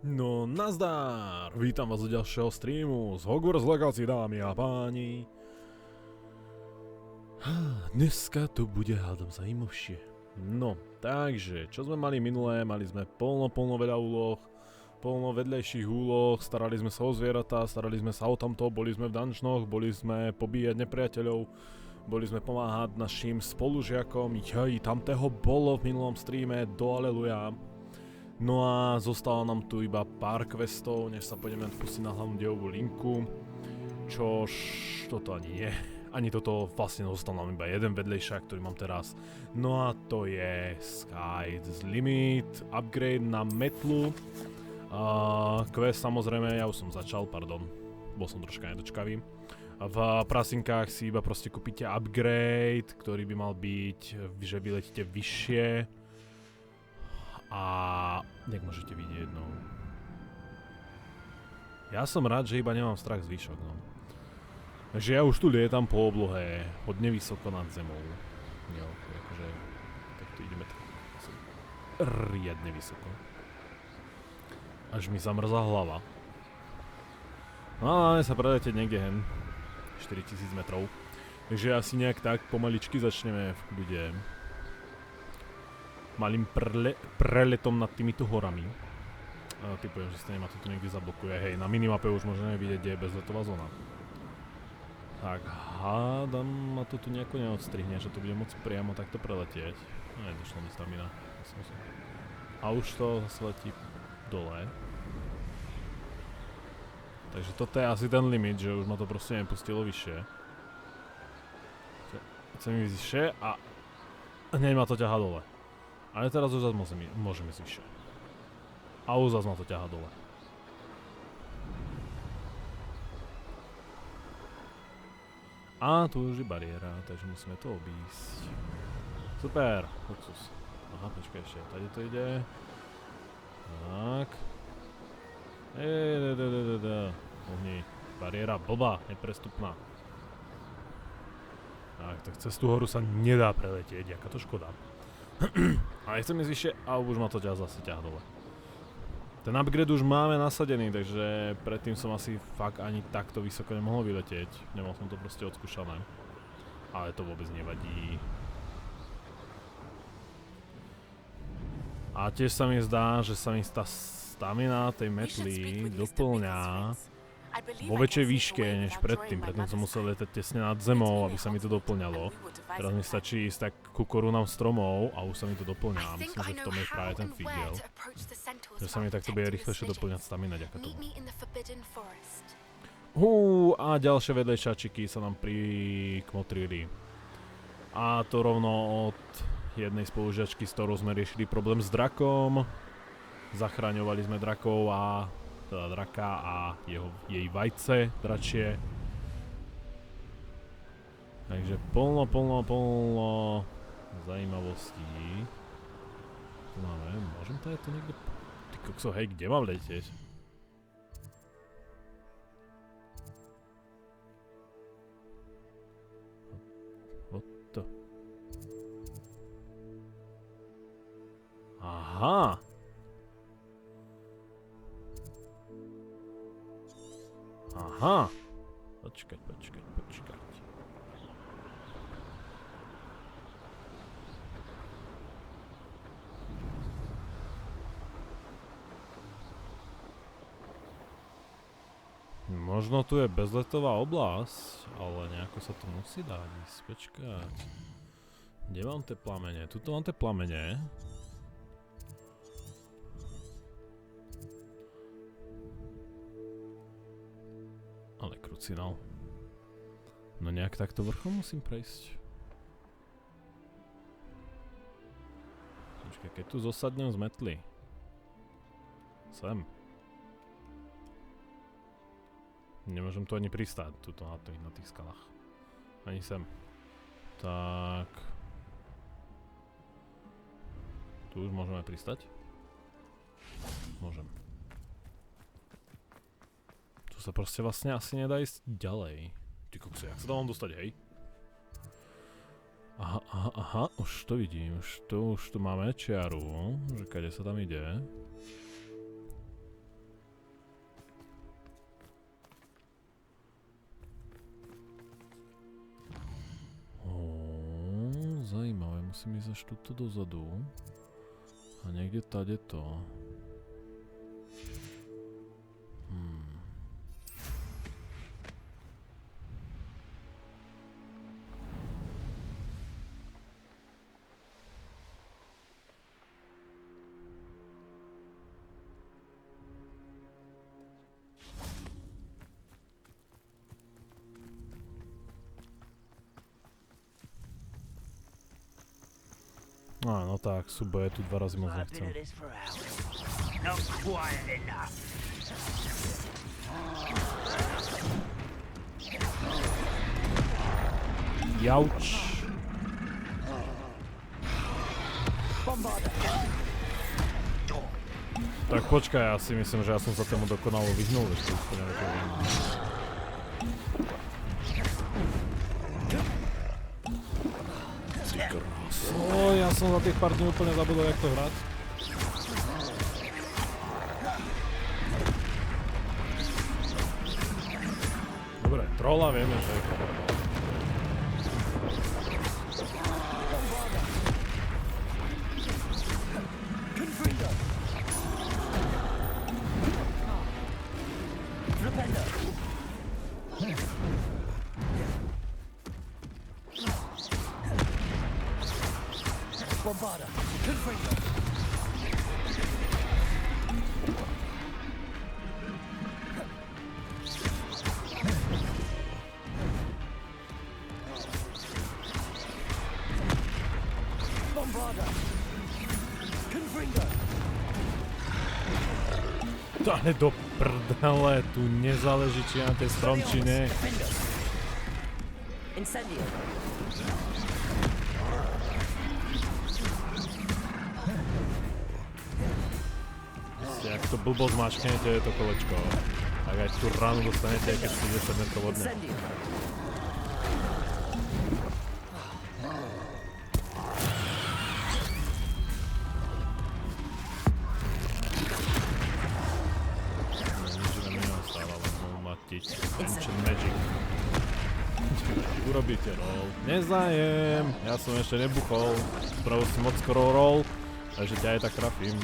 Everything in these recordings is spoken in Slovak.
No nazdar! Vítam vás do ďalšieho streamu z Hogwarts Legacy, dámy a páni. Dneska to bude hádam zajímavšie. No, takže, čo sme mali minulé? Mali sme plno veľa úloh, plno vedlejších úloh, starali sme sa o zvieratá, starali sme sa o tamto, boli sme v dungeonoch, boli sme pobíjať nepriateľov, boli sme pomáhať našim spolužiakom, tamtého bolo v minulom streame, do aleluja. No a zostalo nám tu iba pár questov, než sa pôjdeme pustiť na hlavnú dejovú linku. Čož toto ani nie. Ani toto vlastne zostal nám iba jeden vedlejšák, ktorý mám teraz. No a to je SK Záznam, upgrade na metlu. Quest samozrejme, ja už som začal, pardon. Bol som troška nedočkavý. V prasinkách si iba proste kúpite upgrade, ktorý by mal byť, že vyletíte vyššie. A jak môžete vidieť, no. Ja som rád, že iba nemám strach z výšok, no. Takže ja už tu lietam po oblohe, hodne vysoko nad zemou. Jo, akože, tak tu ideme riadne vysoko. Až mi zamrzá hlava. No a máme sa preletieť niekde hen. 4000 metrov. Takže asi nejak tak pomaličky začneme v kľude. Malým preletom nad týmito horami. Typujem, že stejne ma to tu niekde zablokuje. Hej, na minimape už môžeme vidieť, kde je bezletová zóna. Tak, hádam ma to tu nejako neodstrihne, že to bude môcť priamo takto preletieť. No, nedošlo mi stamina. A už to zase letí dole. Takže toto je asi ten limit, že už ma to proste nepustilo vyššie. Chcem ísť vyššie a hneď ma to ťahá dole. Ale teraz už zase môžeme ísť vyššie. A už zase ma to ťahá dole. A tu už je bariéra, takže musíme to obísť. Super, luxus. Aha, počkaj ešte, tady to ide. Tak. Ohni, bariéra blbá, neprestupná. Tak cez tú horu sa nedá preletieť, jaká to škoda. Ale chcem ísť vyššie a už ma to zase ťahá dole. Ten upgrade už máme nasadený, takže predtým som asi fakt ani takto vysoko nemohol vyletieť. Nemal som to proste odskúšané. Ale to vôbec nevadí. A tiež sa mi zdá, že sa mi tá stamina tej metly doplňa vo väčšej výške než predtým. Predtým som musel letať tesne nad zemou, aby sa mi to doplňalo. Teraz mi stačí ísť tak ku korunám stromov a už sa mi to doplňa. Myslím, že v tom je práve ten figel. Že sa mi takto bude rýchlejšie doplňať stamina, ďaká tomu. A ďalšie vedlejšačiky sa nám prikmotrili. A to rovno od jednej spolužiačky, s ktorou sme riešili problém s drakom. Zachraňovali sme drakov a teda draka a jej vajce dračie. Takže plno zajímavostí. Tu máme, môžem to niekde... Ty kokso, hej, kde mám letieť? What the... Aha! Aha! Počkať. Možno tu je bezletová oblasť, ale nejako sa to musí dať ísť. Počkať. Kde mám tie plamene? Tuto mám tie plamene. Ale krucinál. No nejak takto vrchom musím prejsť. Počkaj, keď tu zosadnem z metly. Sem. Nemôžem tu ani pristáť, tuto na tých skalách. Ani sem. Tak. Tu už môžeme pristať? Môžem. Tu sa proste vlastne asi nedá ísť ďalej. Ty kokso, jak sa tam mám dostať, hej? Aha, už to vidím, už tu máme čiaru, že kade sa tam ide. zaujímavé, musím ísť až tuto dozadu. A niekde tady to. No tak, Subo je tu 2 razy moc nechcem. Jauč. Tak počkaj, ja si myslím, že ja som sa tomu dokonalo vyhnul, ešte už to nevedel. Ja som za tých pár dní úplne zabudol, jak to hrať. Dobre, Throlla vieme, že je kabarba. Ale do prdele, tu nezáleží či na tej stromčine. Ak to blbo zmačknete, je to kolečko. Tak aj tú ranu dostanete, keď ste 10 metrov od nej. Urobíte roll. Nezájem, ja som ešte nebuchol. Spravil si moc skoro roll, takže ťa aj tak trafím.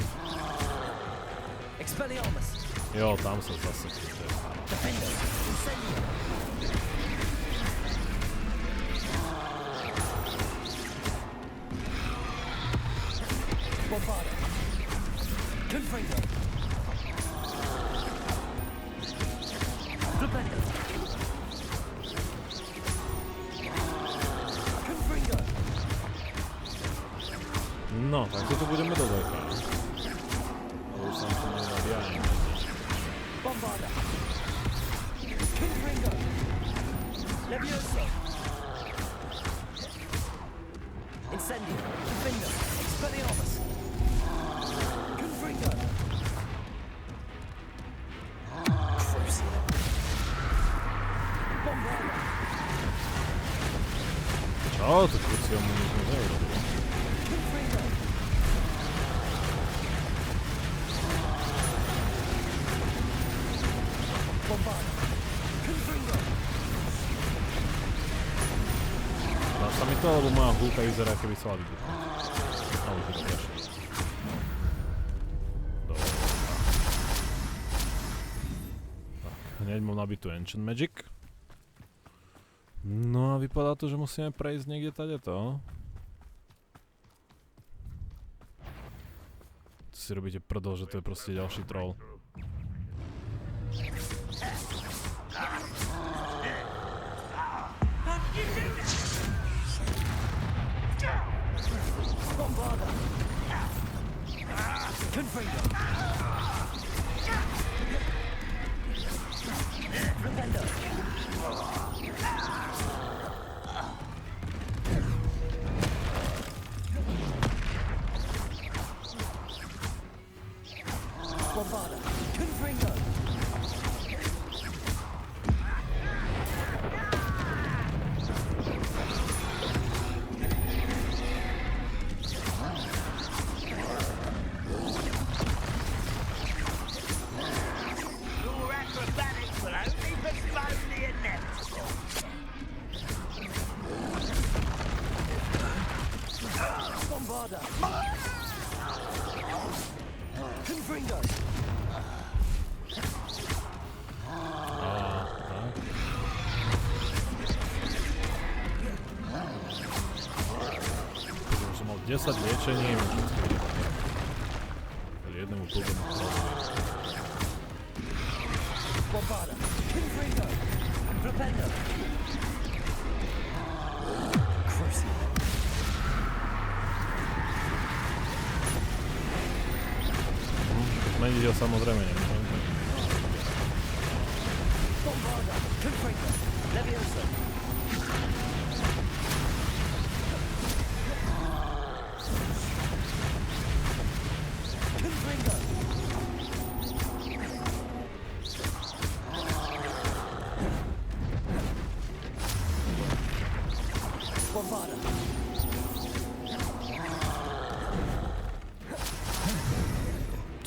Jo, tam sa zase chytí. No, tak toto budeme do veľká. To už som to nenabíjal. Čo? To kruciom mu nič neurobil. Dá sa mi to, alebo moja húka vyzerá, keby chcela vybuchnúť. A už je to prešlo. Dobre. Tak, hneď mám nabitú Ancient Magic. No a vypadá to, že musíme prejsť niekde tadeto. Tu si robíte prdol, že to je proste ďalší troll. 10 liečením. Jednému pôvodnú trollovi. Zmeniť ho samozrejme nemôžem.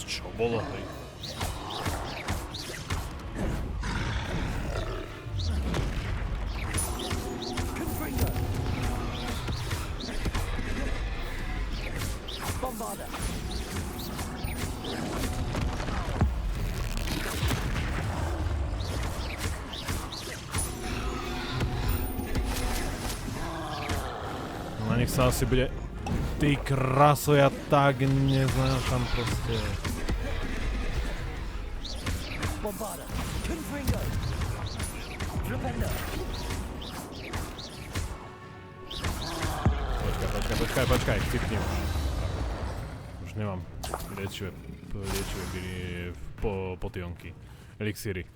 Čo bolo, hej? Na nich sa asi bude... Ty kraso, ja tak neznášam proste. Počkaj, chytnem. Už nemám liečivé potionky. Elixíry.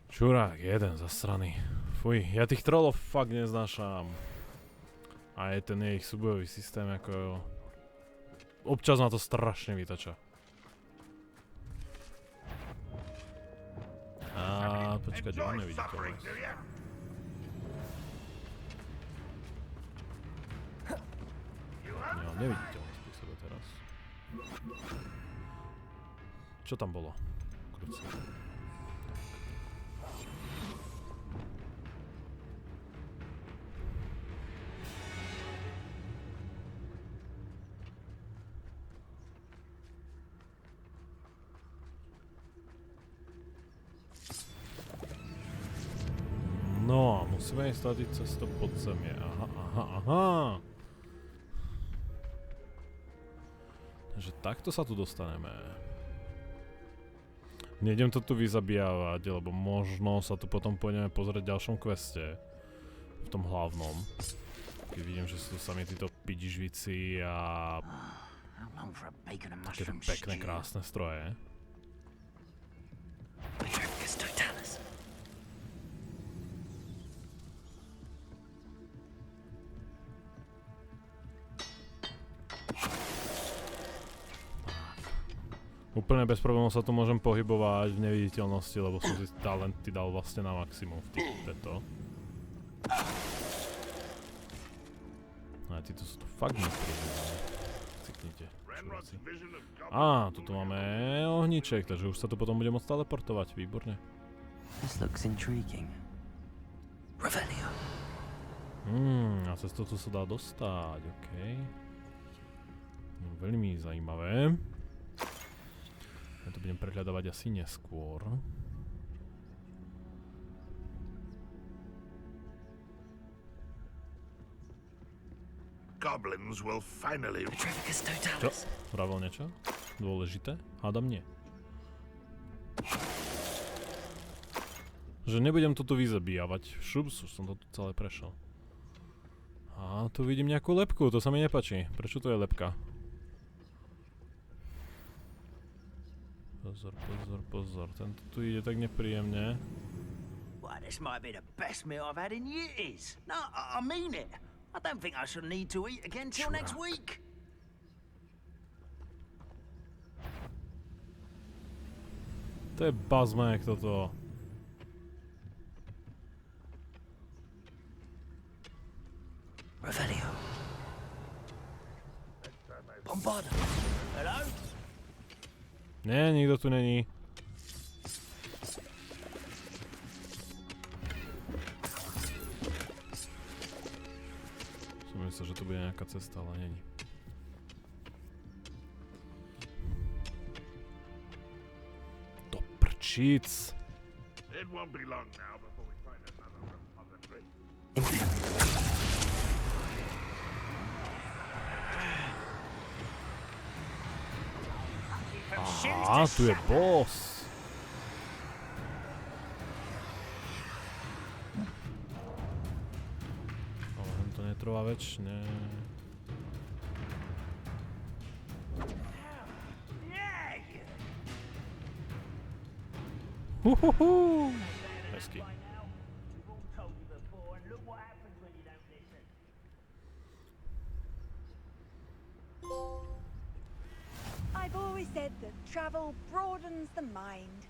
Čurák, jeden zasraný. Fuj, ja tých trollov fakt neznášam. A je ten ich súbojový systém ako... Občas ma to strašne vytača. A počkať, on neviditeľnosť. Nemám neviditeľnosť pri sebe teraz. Čo tam bolo? Kruci. No, musíme ísť tady cez to podzemie. Aha. Takže takto sa tu dostaneme. Nejdem to tu vyzabíjavať, lebo možno sa tu potom pôjdeme pozrieť v ďalšom queste. V tom hlavnom. Keď vidím, že sú tu sami títo pidižvici a... také pekné, krásne stroje. Úplne bez problémov sa tu môžem pohybovať v neviditeľnosti, lebo som si talenty dal vlastne na maximum v týchto. A títo sú tu fakt nepríjemné. Cyknite. Á, tuto máme ohníček, takže už sa tu potom bude môcť teleportovať, výborne. A cez toto sa dá dostať, okej. No, veľmi zajímavé. Ja to budem prehľadávať asi neskôr. Čo? Vravel niečo? Dôležité? Hádam nie. Že nebudem to tu vyzabíjavať. Šups, už som to tu celé prešiel. A tu vidím nejakú lebku, to sa mi nepáči. Prečo to je lebka? Pozor, tento tu ide tak nepríjemne. Well, this might be the best meal I've had in years. No, I mean it. I don't think I shall need to eat again till next week. To je bazmek toto. Revelio. Bombarda. Hello? Nie, nikto tu není. Som myslel, že tu bude nejaká cesta, ale není. Do prčíc. from shoes Á, to tu je strap. boss. Ale to netrvá väčšine. Huhuhu. Hezky. I've always said that travel broadens the mind.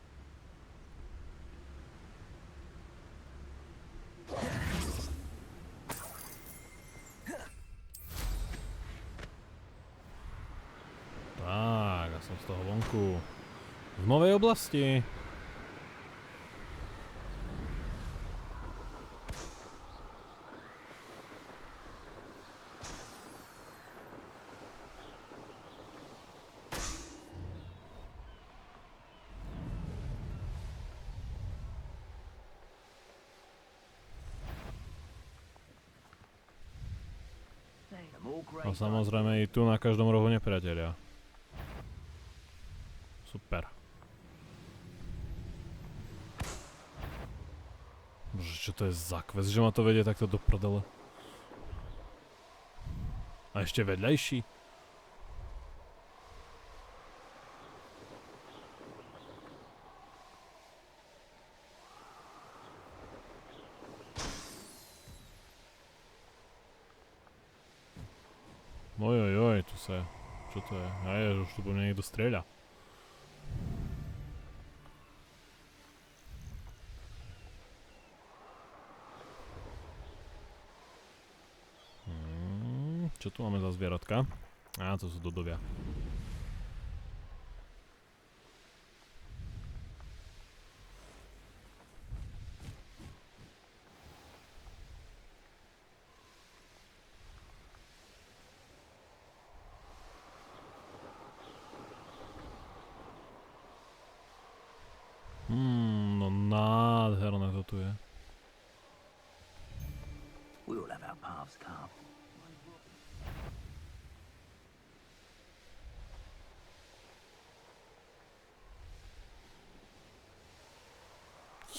Tak, ja som z toho vonku. V novej oblasti. A samozrejme i tu na každom rohu nepriatelia. Super. Bože, čo to je za quest, že ma to vedie takto do prdele? A ešte vedľajší? Ojojoj, tu sa... Čo to je? Aj, už tu po mne niekto strieľa. Čo tu máme za zvieratka? Á, to sú dodovia. No nádherné to tu je. We all have our paths carved.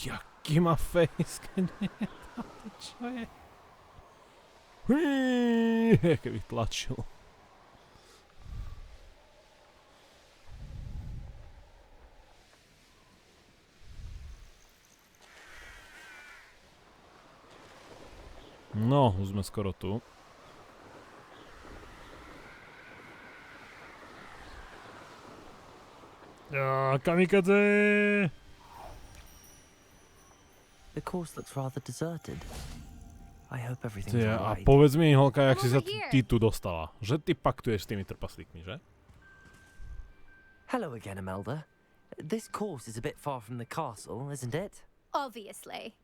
Jaký má face, keď nie je tam, čo je? Keby tlačil. No, už sme skoro tu. Kamikadze! The course looks rather deserted. I hope everything's A alright. povedz mi, Holka, jak si sa over here. ty tu dostala? Že ty paktuješ s tými trpaslíkmi, že? Hello again, Imelda. This course is a bit far from the castle, isn't it? Obviously.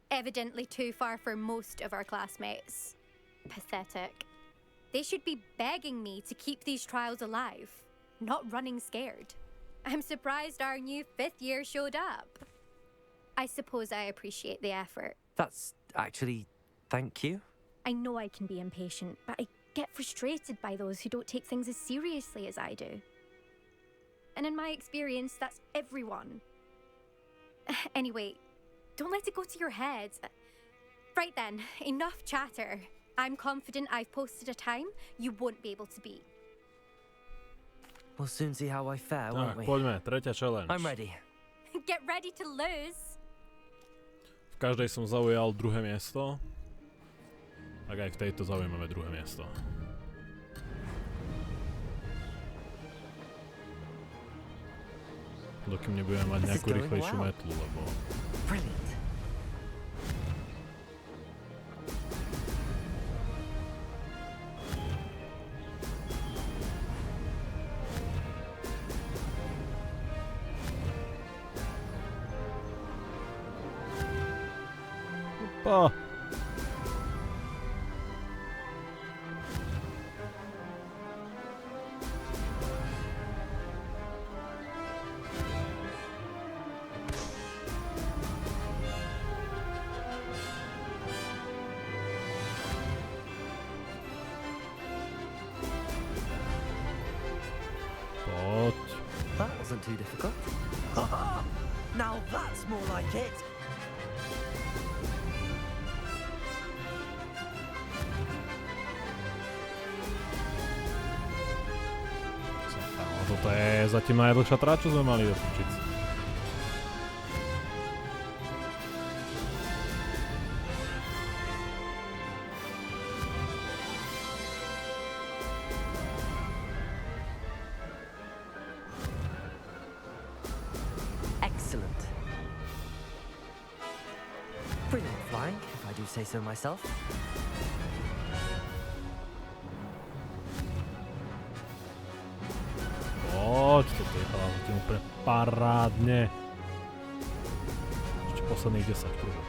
Evidently too far for most of our classmates. Pathetic. They should be begging me to keep these trials alive, not running scared. I'm surprised our new 5th year showed up. I suppose I appreciate the effort. That's actually... thank you. I know I can be impatient, but I get frustrated by those who don't take things as seriously as I do. And in my experience, that's everyone. Anyway, don't let it go to your head. Right then, enough chatter. I'm confident I've posted a time you won't be able to beat. We'll soon see how I fare, won't Tak, we? poďme, tretia challenge. I'm ready. Get ready to lose. V každej som zaujal druhé miesto. Tak aj v tejto zaujímavé druhé miesto. Dokým nebudeme mať nejakú rýchlejšiu metlu, lebo... Brilliant. Opa! That wasn't too difficult. Now that's more like it. Toto je zatím najdlhšia tráť, čo sme mali dokončiť. Excellent. Brilliant flying, if I do say so myself. Poď, toto je zatím úplne parádne. Ešte posledných 10 kruhov.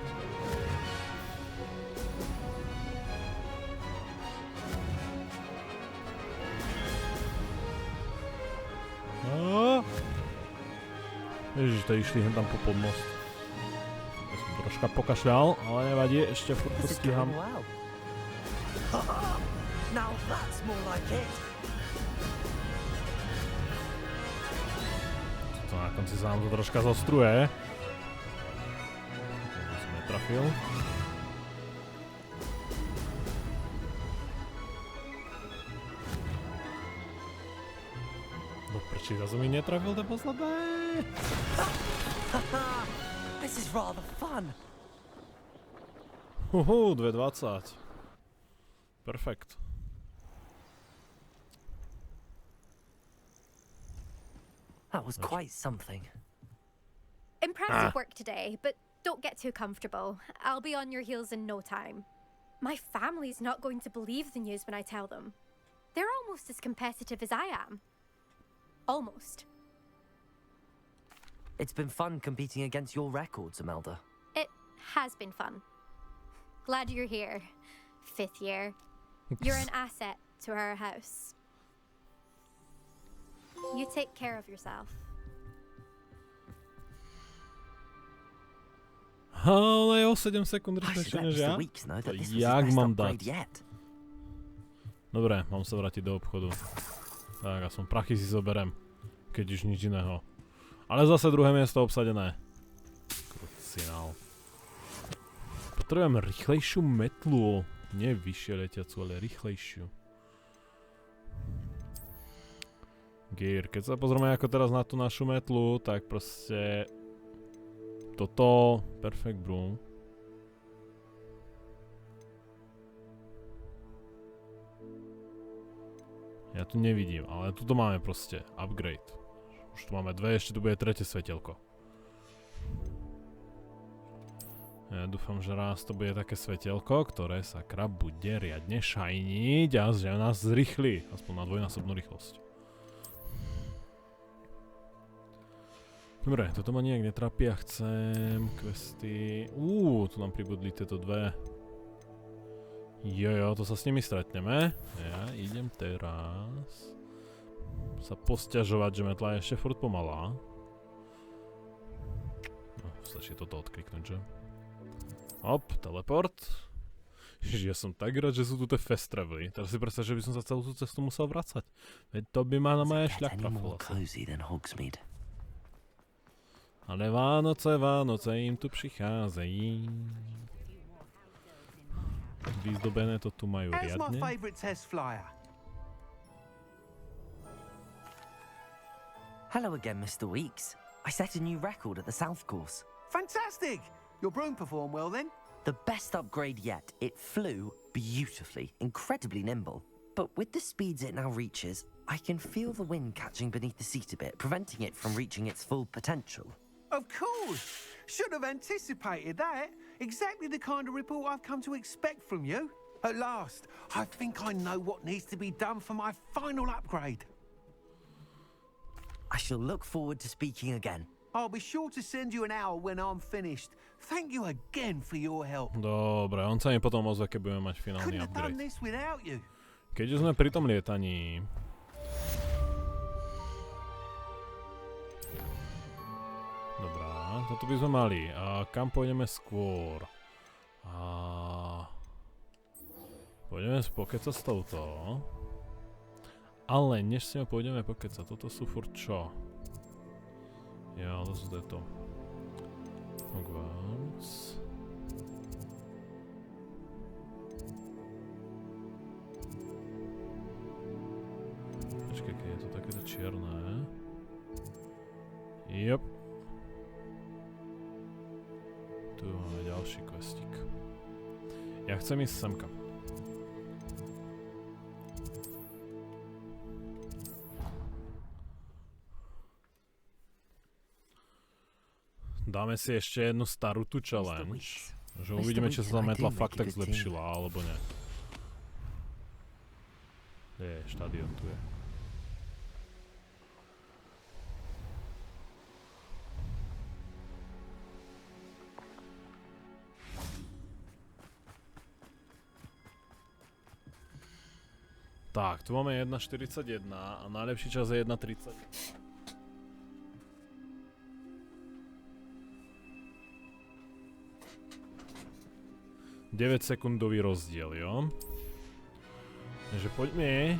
Ježiš, to išli hen tam po podmost. Ja som troška pokašľal, ale nevadí, ešte furt to stíham. Now that's more like it. To na konci sa nám to troška zostruje. To som netrafil. No prečo zase mi netrafil to posledné? This is rather fun. 2,20. Perfekt. That was quite something. Impressive work today, but don't get too comfortable. I'll be on your heels in no time. My family's not going to believe the news when I tell them. They're almost as competitive as I am. Almost. It's been fun competing against your records, Imelda. It has been fun. Glad you're here. 5th year. You're an asset to our house. You take care of yourself. Ale o 7 sekúnd rýchlejšie než ja. To jak mám dať? Dobre, mám sa vrátiť do obchodu. Tak, aspoň prachy si zoberem. Keď už nič iného. Ale zase druhé miesto obsadené. Krucinál. Potrebujem rýchlejšiu metlu. Nie vyššie letiacu, ale rýchlejšiu. Gear. Keď sa pozrieme ako teraz na tú našu metlu, tak proste toto, perfect broom. Ja tu nevidím, ale tuto máme proste upgrade. Už tu máme 2, ešte tu bude 3. svetelko. Ja dúfam, že raz to bude také svetelko, ktoré sakra bude riadne šajniť a že nás zrýchli, aspoň na dvojnásobnú rýchlosť. Dobre, toto ma nijak netrapí a chcem questy. Tu nám pribudli tieto dve. Jojo, to sa s nimi stretneme. Ja idem teraz sa posťažovať, že metla je ešte furt pomalá. No, stačí toto odkliknúť, že? Hop, teleport. Ježiš, ja som tak rád, že sú tu tie fast travely. Teraz si predstav, že by som sa celú tú cestu musel vracať. Veď to by ma na moje šľak trafilo. Ale Vánoce, im tu přicházejí. Vyzdobené to tu majú riadne. Hello again, Mr. Weeks. I set a new record at the South Course. Fantastic! Your broom performed well then? The best upgrade yet. It flew beautifully, incredibly nimble. But with the speeds it now reaches, I can feel the wind catching beneath the seat a bit, preventing it from reaching its full potential. Of course! Should have anticipated that. Exactly the kind of report I've come to expect from you. At last, I think I know what needs to be done for my final upgrade. I shall look forward to speaking again. I'll be sure to send you an hour when I'm finished. Thank you again for your help. Dobre, on sa mi potom ozve, keď budeme mať finálny Couldn't have done upgrade. this without you. Keď už sme pri tom lietaní. Dobrá, toto by sme mali. A kam pôjdeme skôr? Pôjdeme spokecať s touto. Ale než si pôjdeme pokecať, toto sú furt čo? Jo, to je to. Hogwarts. Počkej, keď je to takéto čierne. Jop. Tu máme ďalší questík. Ja chcem ísť semka. Dáme si ešte jednu starú tu challenge. Že uvidíme, či sa tá metla fakt tak zlepšila, alebo ne. Štadión tu je. Tak, tu máme 1.41 a najlepší čas je 1.30. sekundový rozdiel, jo? Takže poďme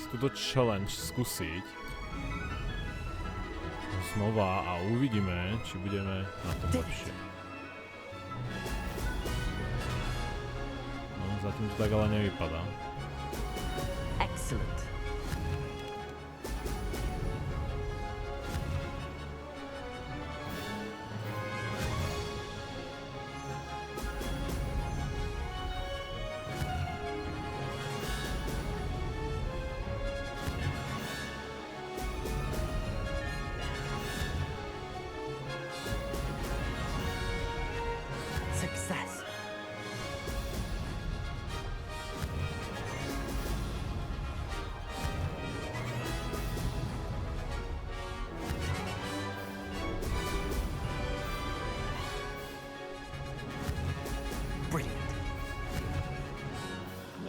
si túto challenge skúsiť znova a uvidíme, či budeme na tom lepšie. No, zatím to tak ale nevypadá. Excellent. Success. Brilliant.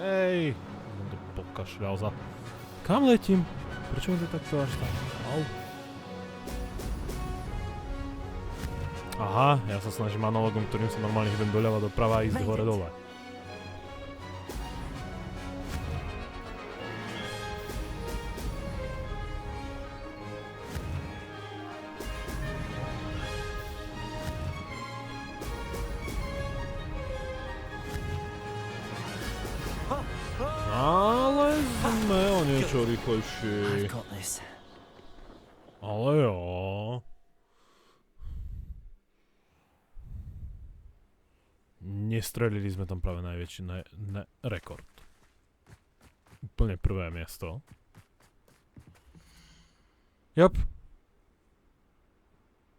Hej, som to pokašľal za... Kam letím? Prečo mi to takto až tak? Au. Aha, ja sa snažím analogom, ktorým sa normálne hýbem doľava doprava a ísť hore dole. Ale sme o niečo rýchlejší. I've got this. Ale jo. Nestrelili sme tam práve najväčší rekord. Úplne prvé miesto. Jop.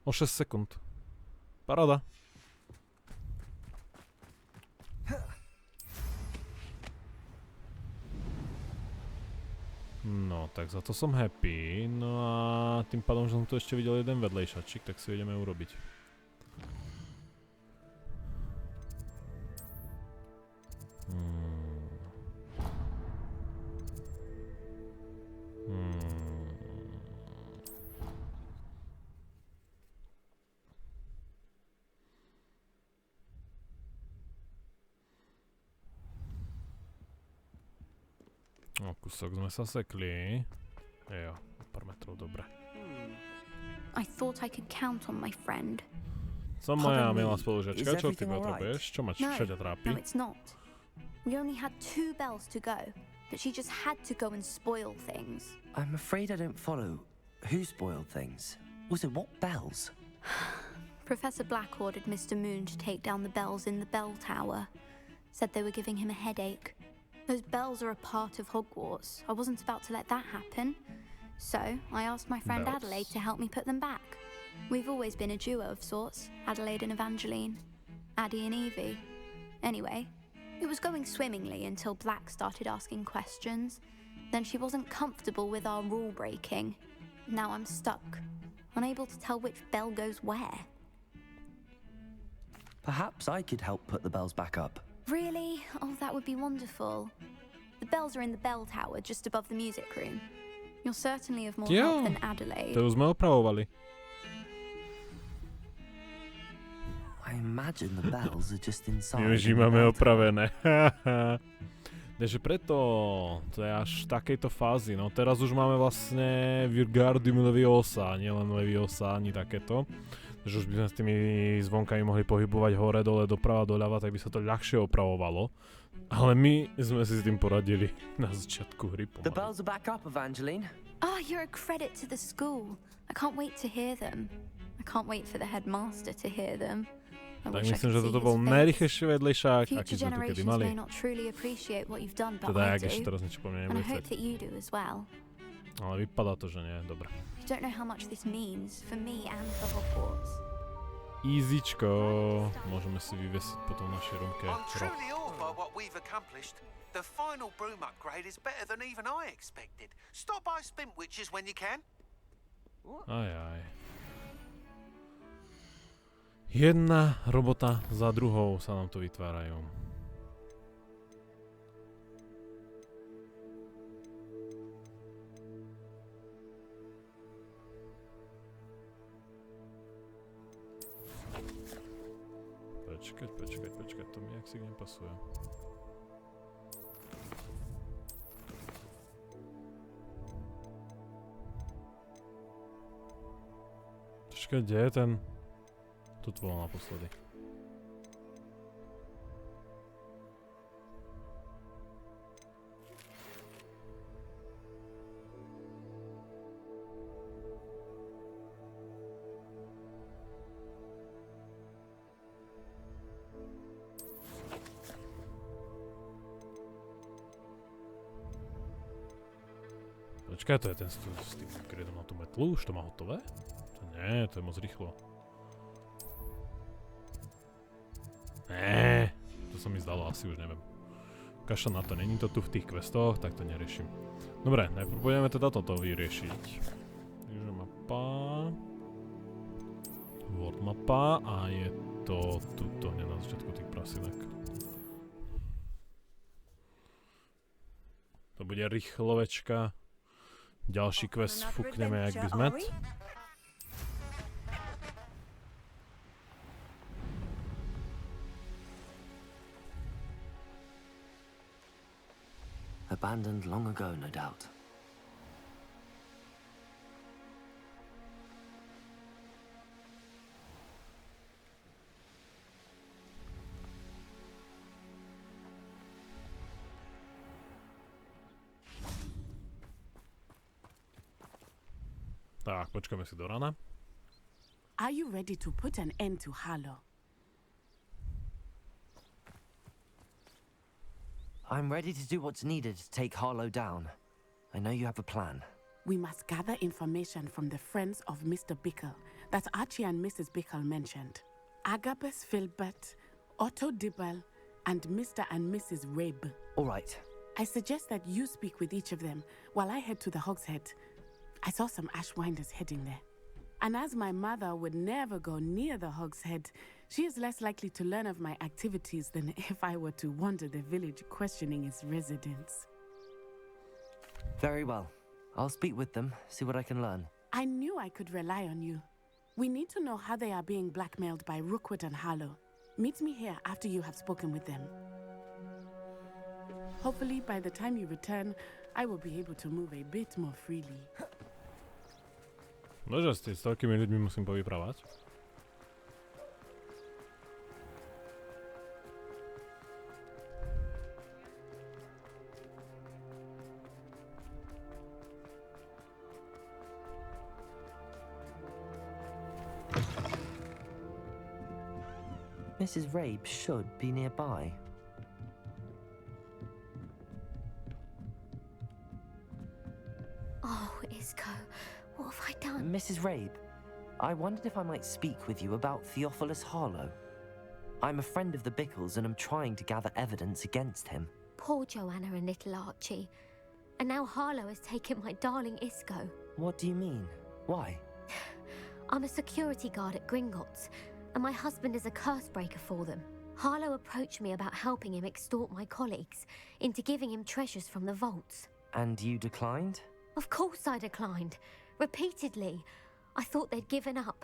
O 6 sekúnd. Paráda. No, tak za to som happy. No a tým pádom, že som tu ešte videl jeden vedlejšačik, tak si ideme urobiť. O kúsok sme sa sekli. Jo, pár metrov, dobre. I thought I could count on my friend. Co moja milá spolužiačka, čo ty potrebuješ? Čo ťa trápi? No, it's not. We only had 2 bells to go, but she just had to go and spoil things. I'm afraid I don't follow. Who spoiled things? Also, what bells? Professor Black ordered Mr. Moon to take down the bells in the bell tower. Said they were giving him a headache. Those bells are a part of Hogwarts. I wasn't about to let that happen. So, I asked my friend Adelaide to help me put them back. We've always been a duo of sorts, Adelaide and Evangeline. Addie and Evie. Anyway, it was going swimmingly until Black started asking questions. Then she wasn't comfortable with our rule breaking. Now I'm stuck, unable to tell which bell goes where. Perhaps I could help put the bells back up. Really? Oh, that would be wonderful. The bells are in the bell tower just above the music room. You're certainly of more help than Adelaide. To už sme opravovali. I imagine the bells are just inside. My už máme opravené. Takže preto to je až v takejto fázi, no teraz už máme vlastne Wingardium Leviosa, nielen Leviosa, ani takéto. Takže už by sme s tými zvonkami mohli pohybovať hore, dole, doprava, doľava, tak by sa to ľahšie opravovalo. Ale my sme si s tým poradili na začiatku hry The pomaly. bells are back up, Evangeline. Oh, you're a credit to the school. I can't wait to hear them. I can't wait for the headmaster to hear them. I Tak wish I myslím, could že see toto his bol face. najrýchlejší vedlejšák, aký Future sme tu kedy generations mali. may not truly appreciate what you've done, but Teda, I jak ešte do. teraz niečo po mne And I nebude hope chcieť. that you do as well. Ale vypadá to, že nie. Dobre. You don't know how much this means for me and for Hogwarts. Easyčko. Môžeme si vyvesiť potom na širomke. I'm truly awed by what we've accomplished. The final broom upgrade is better than even I expected. Stop by Spintwitches when you can. Aj. Jedna robota za druhou sa nám tu vytvárajú. Počkať, to mi jak si nepasuje. Počkaj, kde je ten? Tu bol naposledy. Počkaj, to je ten s tým kredom na tú metlu? Už to má hotové? To nie, to je moc rýchlo. To sa mi zdalo, asi už neviem. Kaša na to, není to tu v tých questoch, tak to neriešim. Dobre, najprv budeme teda toto vyriešiť. Takže mapa. World mapa a je to tuto, hneď na začiatku tých prasinek. To bude rýchlovečka. Ďalší quest fúkneme jak by sme. Abandoned long ago, no doubt. Tak, počkáme si do rana. Are you ready to put an end to Harlow? I'm ready to do what's needed to take Harlow down. I know you have a plan. We must gather information from the friends of Mr. Bickle that Archie and Mrs. Bickle mentioned. Agabus Filbert, Otto Dibble, and Mr. and Mrs. Rabe. All right. I suggest that you speak with each of them while I head to the Hogshead. I saw some Ashwinders heading there. And as my mother would never go near the Hogshead, she is less likely to learn of my activities than if I were to wander the village questioning its residents. Very well. I'll speak with them, see what I can learn. I knew I could rely on you. We need to know how they are being blackmailed by Rookwood and Harlow. Meet me here after you have spoken with them. Hopefully, by the time you return, I will be able to move a bit more freely. Nože s toľkými ľuďmi musím povyprávať. Mrs. Rabe should be nearby. Oh, Isco, what have I done? Mrs. Rabe, I wondered if I might speak with you about Theophilus Harlow. I'm a friend of the Bickles and I'm trying to gather evidence against him. Poor Joanna and little Archie. And now Harlow has taken my darling Isco. What do you mean? Why? I'm a security guard at Gringotts, and my husband is a curse breaker for them. Harlow approached me about helping him extort my colleagues into giving him treasures from the vaults. And you declined? Of course I declined. Repeatedly. I thought they'd given up,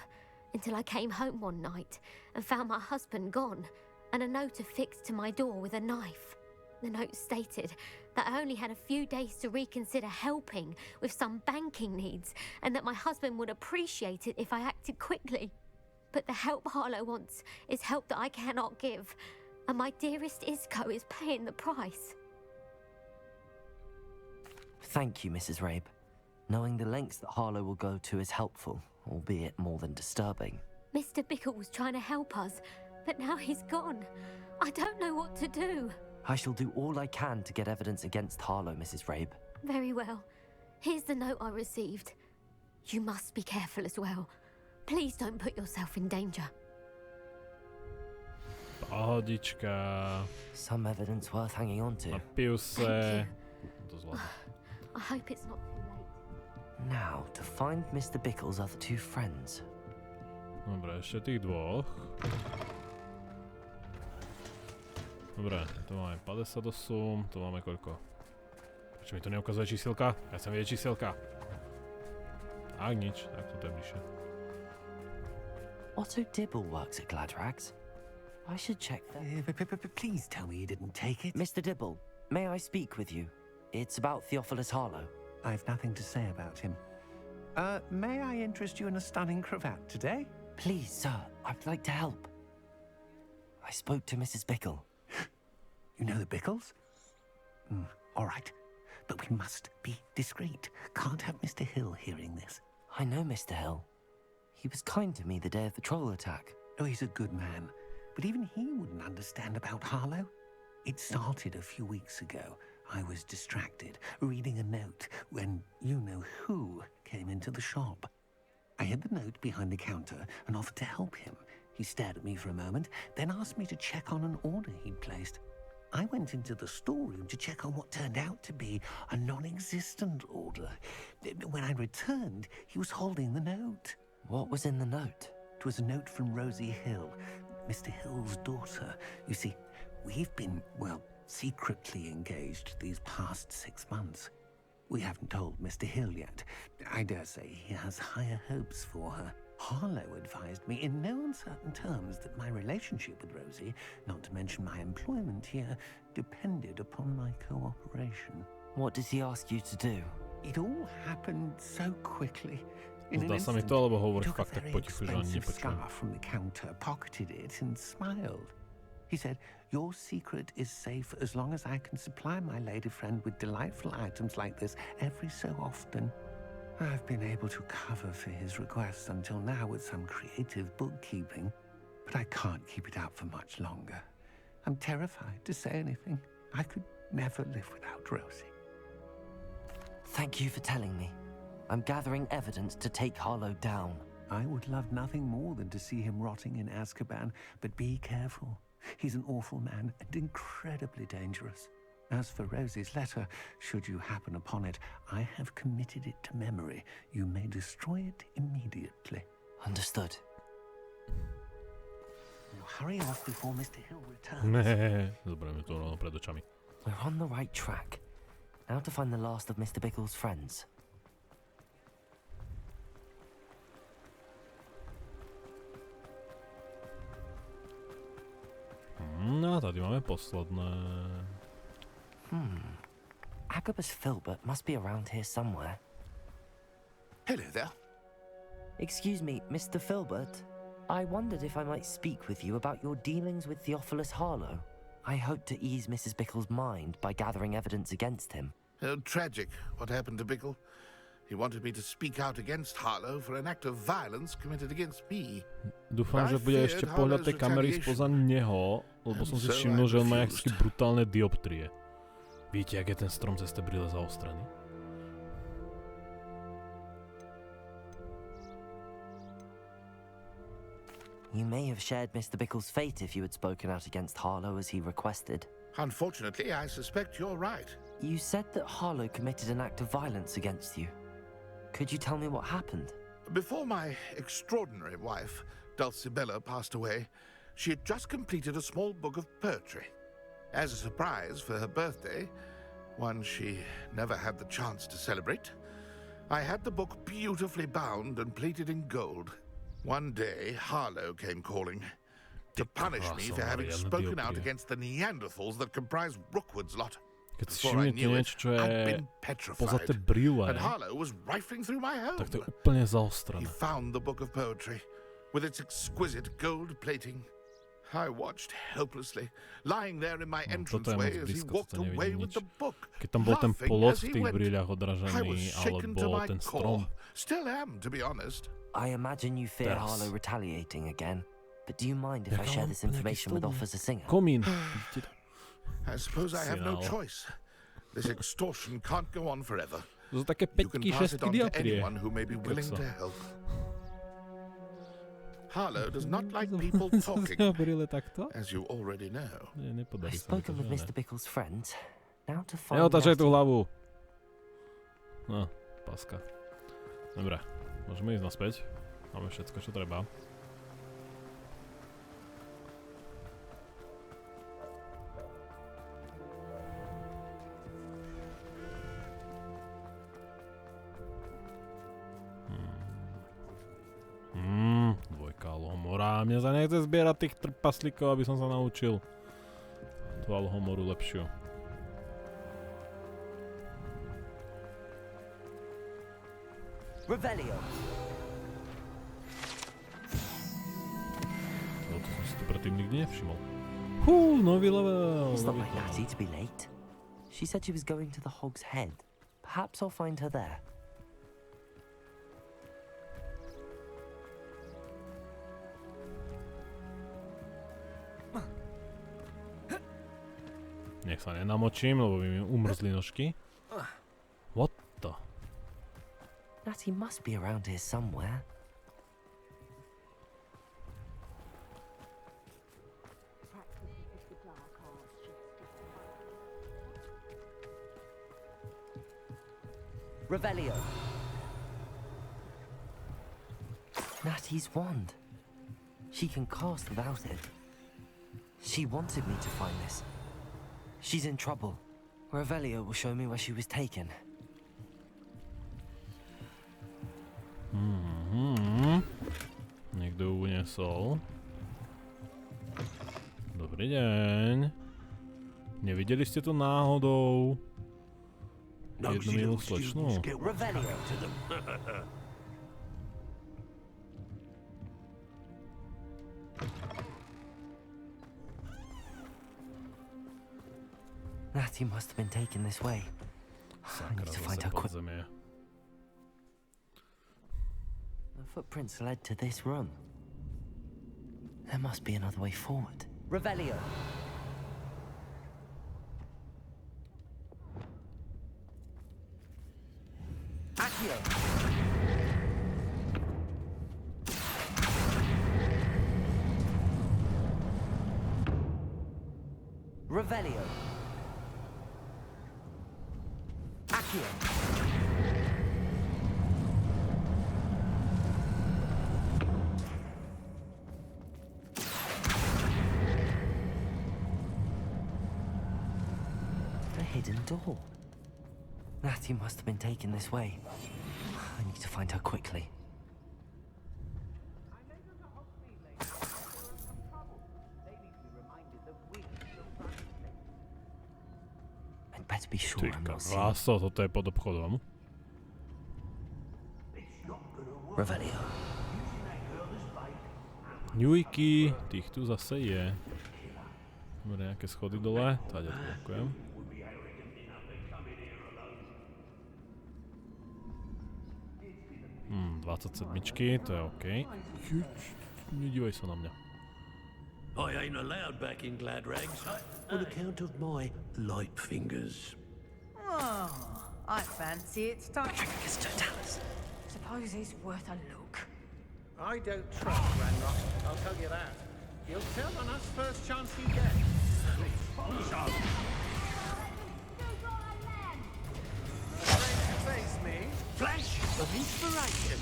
until I came home one night and found my husband gone, and a note affixed to my door with a knife. The note stated that I only had a few days to reconsider helping with some banking needs, and that my husband would appreciate it if I acted quickly. But the help Harlow wants is help that I cannot give, and my dearest Isco is paying the price. Thank you, Mrs. Rabe. Knowing the lengths that Harlow will go to is helpful, albeit more than disturbing. Mr. Bickle was trying to help us, but now he's gone. I don't know what to do. I shall do all I can to get evidence against Harlow, Mrs. Rabe. Very well. Here's the note I received. You must be careful as well. Please don't put yourself in danger. Pohodička. Some evidence worth hanging on to. Napiju se. To zvládnu. I hope it's not too late. Now, to find Mr. Bickle's other two friends. Dobre, ešte tých dvoch. Dobre, tu máme 58, tu máme koľko? Prečo mi to neukazuje čísielka? Ja chcem vidieť čísielka. Tak nič, tak toto je bližšie. Otto Dibble works at Gladrags. I should check that. Please tell me you didn't take it. Mr. Dibble, may I speak with you? It's about Theophilus Harlow. I've nothing to say about him. May I interest you in a stunning cravat today? Please, sir, I'd like to help. I spoke to Mrs. Bickle. You know the Bickles? All right. But we must be discreet. Can't have Mr. Hill hearing this. I know Mr. Hill. He was kind to me the day of the Throll attack. Oh, he's a good man. But even he wouldn't understand about Harlow. It started a few weeks ago. I was distracted, reading a note, when you-know-who came into the shop. I hid the note behind the counter and offered to help him. He stared at me for a moment, then asked me to check on an order he'd placed. I went into the storeroom to check on what turned out to be a non-existent order. When I returned, he was holding the note. What was in the note? It was a note from Rosie Hill, Mr. Hill's daughter. You see, we've been, secretly engaged these past 6 months. We haven't told Mr. Hill yet. I dare say he has higher hopes for her. Harlow advised me in no uncertain terms that my relationship with Rosie, not to mention my employment here, depended upon my cooperation. What does he ask you to do? It all happened so quickly. Zdá sa mi to, alebo hovoríš fakt tak potichu, že ani nepočujem. Scarf from the counter, pocketed it and smiled. He said, "Your secret is safe as long as I can supply my lady friend with delightful items like this every so often." I've been able to cover for his requests until now with some creative bookkeeping, but I can't keep it up for much longer. I'm terrified to say anything. I could never live without Rosie. Thank you for telling me. I'm gathering evidence to take Harlow down. I would love nothing more than to see him rotting in Azkaban, but be careful. He's an awful man and incredibly dangerous. As for Rosie's letter, should you happen upon it, I have committed it to memory. You may destroy it immediately. Understood. Now hurry off before Mr. Hill returns. Zoberiem to rovno pred očami. We're on the right track. Now to find the last of Mr. Bickle's friends. No a tady máme posledné. Agabus Filbert must be around here somewhere. Hello there. Excuse me, Mr. Filbert. I wondered if I might speak with you about your dealings with Theophilus Harlow. I hope to ease Mrs. Bickle's mind by gathering evidence against him. Tragic what happened to Bickle. He wanted me to speak out against Harlow for an act of violence committed against me. Dúfam, že bude ešte pohľad tej kamery spoza neho, lebo som si všimnul, že on má nejaké brutálne dioptrie. Viete, jak je ten strom cez tie brýle zaostrený? You may have shared Mr. Bickle's fate if you had spoken out against Harlow as he requested. Unfortunately, I suspect you're right. You said that Harlow committed an act of violence against you. Could you tell me what happened? Before my extraordinary wife, Dulcibella, passed away, she had just completed a small book of poetry. As a surprise for her birthday, one she never had the chance to celebrate, I had the book beautifully bound and plated in gold. One day, Harlow came calling. to punish me for having spoken out against the Neanderthals that comprise Rookwood's lot. Keď si všimnete niečo, čo je poza tie brýle, and Harlow was rifling through my home. tak to je úplne zaostrené. He found the book of poetry with its exquisite gold plating. I watched helplessly, lying there in my entranceway as he walked away with the book. Keď tam bol ten plot v tých brýľach odražený, alebo ten strom. Still am, to be honest. I imagine you fear Harlow retaliating again, but do you mind if I share this information with Officer Singer? Komín. I suppose I have no choice. This extortion can't go on forever. To sú také You can peťky, pass it šestky on to dioptrie. anyone who may be willing to help. Harlow does not like people talking, as you already know. I've spoken with Mr. Bickle's friends. Now to find Neotáčaj tú hlavu. No, paska. Dobre, môžeme ísť naspäť. Máme všetko, čo treba. Dvojka alhomoru. Mne sa nechce zbierať tých trpaslíkov, aby som sa naučil tú alhomoru lepšiu. Revelio. To som si tu predtým nikdy nevšimol. Nový level. It's not like Natty to be late. She said she was going to the Hog's Head. Perhaps I'll find her there. Nech sa nenamočím, lebo by mi umrzli nožky. What the? Natty must be around here somewhere. Revelio. Natty's wand. She can cast without it. She wanted me to find this. She's in trouble. Revelio will show me where she was taken. Niekto ju uniesol. Dobrý deň. Nevideli ste tu náhodou jednu milú slečnú? Revelio. Natty must have been taken this way. I need to find her quick. The footprints led to this room. There must be another way forward. Revelio. Accio. Revelio. Accio. A hidden door. Natty must have been taken this way. I need to find her quickly. I'd better be sure I'm not seen. Ráso, toto je pod obchodom. Revelio. Nijaký, tých tu zase je. Dobre, nejaké schody dole. Tady odblokujem. 27, to je OK. Nedívej sa na mňa. I ain't allowed back in glad rags on account of my light fingers. Oh, I fancy it's time. Suppose it's worth a look. I don't trust Ranrock, I'll tell you that. He'll tell on us first chance he gets. Face me. Flash of inspiration.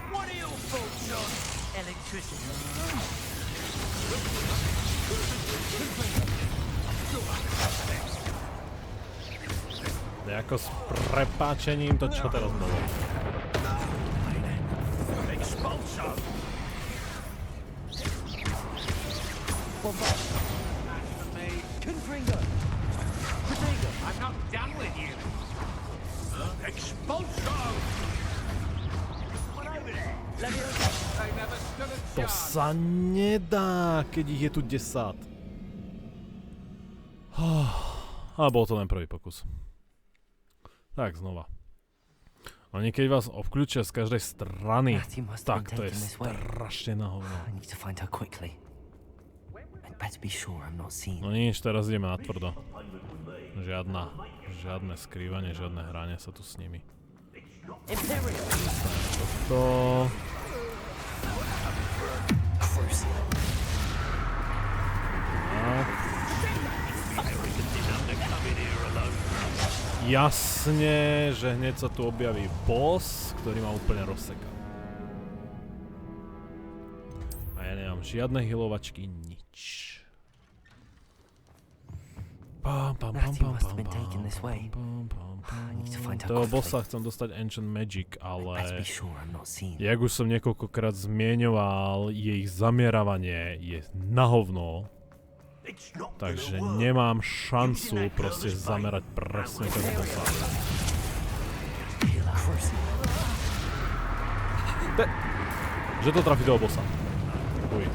What are your thoughts on electricity? Ako s prepáčením to čo teraz bolo? To sa nedá, keď ich je tu 10. Ale bol to len prvý pokus. Tak, znova. Oni keď vás obklúčia z každej strany, tak to je strašne na hovno. No nič, teraz ideme na tvrdo. Žiadne skrývanie, žiadne hranie sa tu s nimi. Toto... Jasne, že hneď sa tu objaví boss, ktorý ma úplne rozseká. A ja nemám žiadne healovačky, nič. Toho bossa chcem dostať Ancient Magic, ale jak už som niekoľkokrát zmieňoval, jej zamieravanie je na hovno. Takže nemám šancu proste zamerať presne toho bossa. Že to trafí toho bossa. Uj.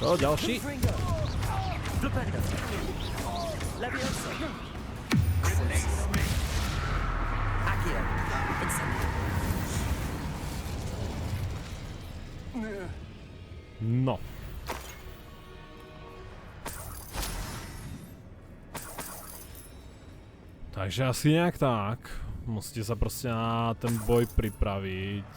Čo, ďalší? No. Takže asi nejak tak. Musíte sa proste na ten boj pripraviť.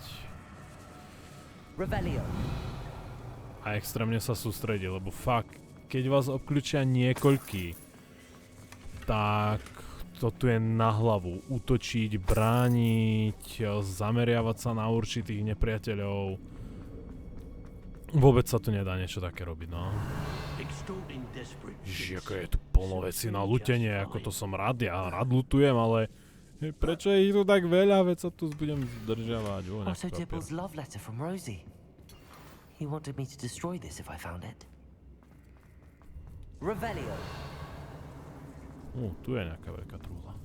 A extrémne sa sústrediť, lebo fakt, keď vás obklúčia niekoľký, tak to tu je na hlavu. Útočiť, brániť, zameriavať sa na určitých nepriateľov. Vôbec sa tu nedá niečo také robiť, no. Ježiš, ako je tu plno vecí na lutenie, ako to som rád, ja rád lutujem, ale prečo je ich tu tak veľa, veď sa tu budem zdržiavať. He wanted me to destroy this if I found it. Revelio. Tu je nejaká veľká trúla.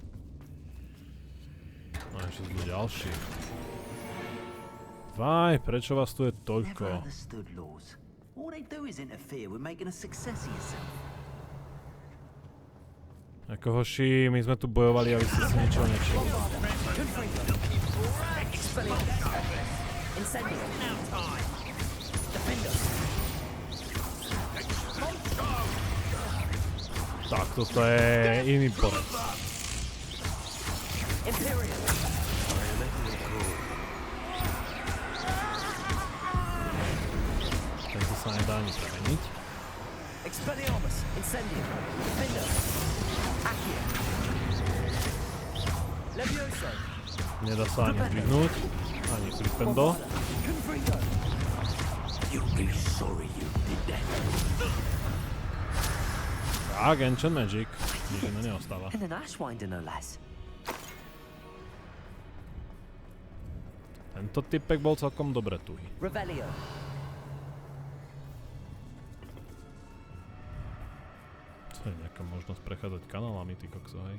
No ešte sú ďalší. Vaj, prečo vás tu je toľko? Ako hoši, my sme tu bojovali a vy ste si niečo nečili. Tak, toto je iný borec. Tento sa nedá ani premeniť. Nedá sa ani zdvihnúť, ani flipendo. Tak, Ancient Magic. Nič iné neostáva. Tento typek bol celkom dobre tuhý. taká možnosť prechádzať kanálami, ty kokso, hej.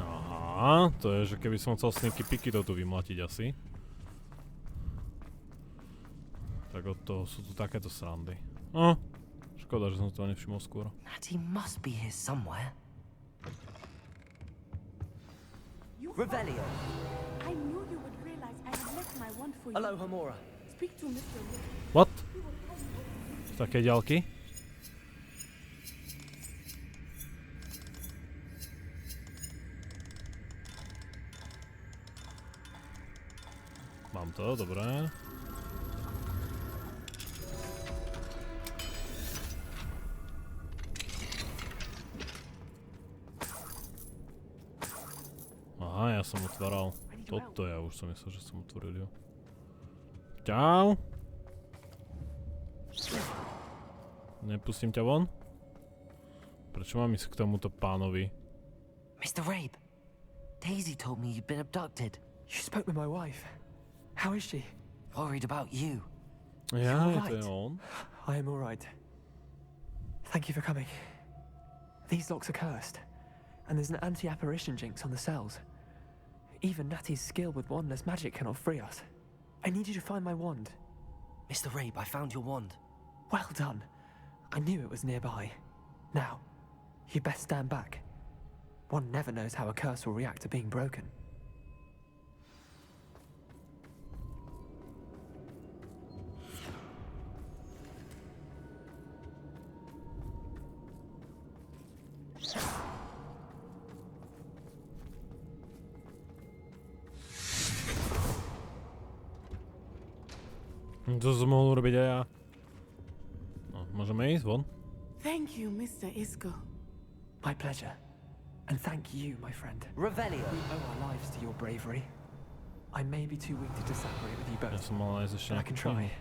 Aha, to je, že keby som chcel sneaky piky to tu vymlatiť asi. Tak od toho sú tu takéto srandy. No, škoda, že som to nevšimol skôr. Natty must be here somewhere. Revelio. I knew you would realize I had left my wand for you. Hello, Hamora. Speak to Mr. What? Z takej ďalky? Mám to, dobré. Aha, ja som otváral toto, ja už som myslel, že som otvoril ju. Čau. Nepustím ťa von? Prečo mám ísť k tomuto pánovi? Mr. Rabe, Daisy told me you'd been abducted. You spoke with my wife. How is she? Worried about you. Ja, to je on. I am all right. Thank you for coming. These locks are cursed, and there's an anti-apparition jinx on the cells. Even Natty's skill with wandless magic cannot free us. I need you to find my wand. Mr. Rabe, I found your wand. Well done. I knew it was nearby. Now, you best stand back. One never knows how a curse will react to being broken. To som mohol urobiť aj ja. No, môžeme ísť von? Thank you, Mr. Isco. My pleasure. And thank you, my friend. Revelio. We owe our lives to your bravery. I may be too weak to disagree with you both. Ja som mal nájsť ešte but I can try.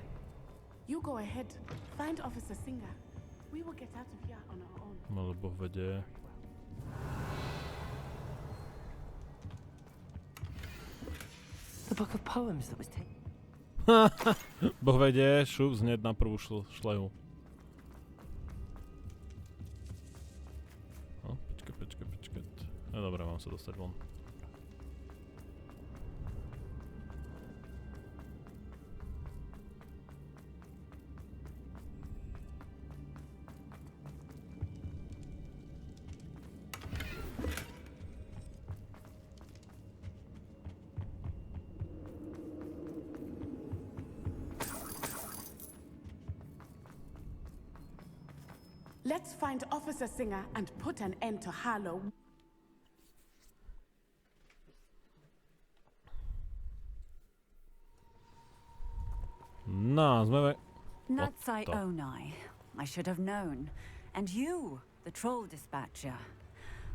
You go ahead. Find Officer Singer. We will get out of here on our own. Lebo vedie. The book of poems that was taken. Boh vedie, šup znieť na prvú šlehu. No, počkaj. No dobré, mám sa dostať von. Let's find Officer Singer and put an end to Harlow. No, sme... Natsai Onai. I should have known. And you, the troll dispatcher.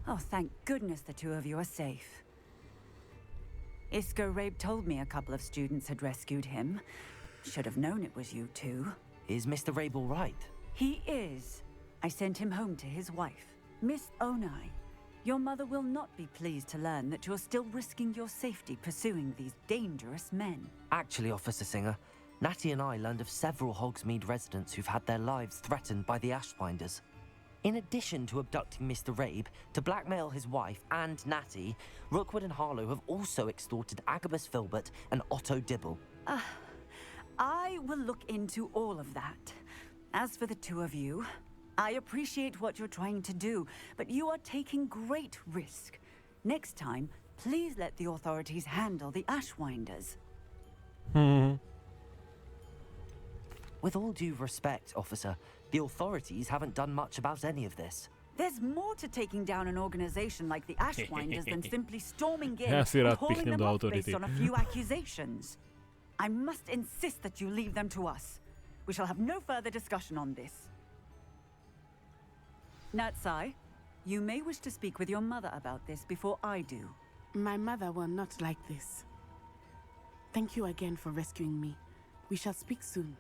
Oh, thank goodness the two of you are safe. Isco Rabe told me a couple of students had rescued him. Should have known it was you two. Is Mr. Rabe all right? He is. I sent him home to his wife. Miss Onai, your mother will not be pleased to learn that you're still risking your safety pursuing these dangerous men. Actually, Officer Singer, Natty and I learned of several Hogsmeade residents who've had their lives threatened by the Ashfinders. In addition to abducting Mr. Rabe to blackmail his wife and Natty, Rookwood and Harlow have also extorted Agabus Filbert and Otto Dibble. I will look into all of that. As for the two of you, I appreciate what you're trying to do, but you are taking great risk. Next time, please let the authorities handle the Ashwinders. With all due respect, officer, the authorities haven't done much about any of this. There's more to taking down an organization like the Ashwinders than simply storming in Ja si and rád hauling pichnem them do off based autority. on a few accusations. I must insist that you leave them to us. We shall have no further discussion on this. Natsai, you may wish to speak with your mother about this before I do. My mother will not like this. Thank you again for rescuing me. We shall speak soon.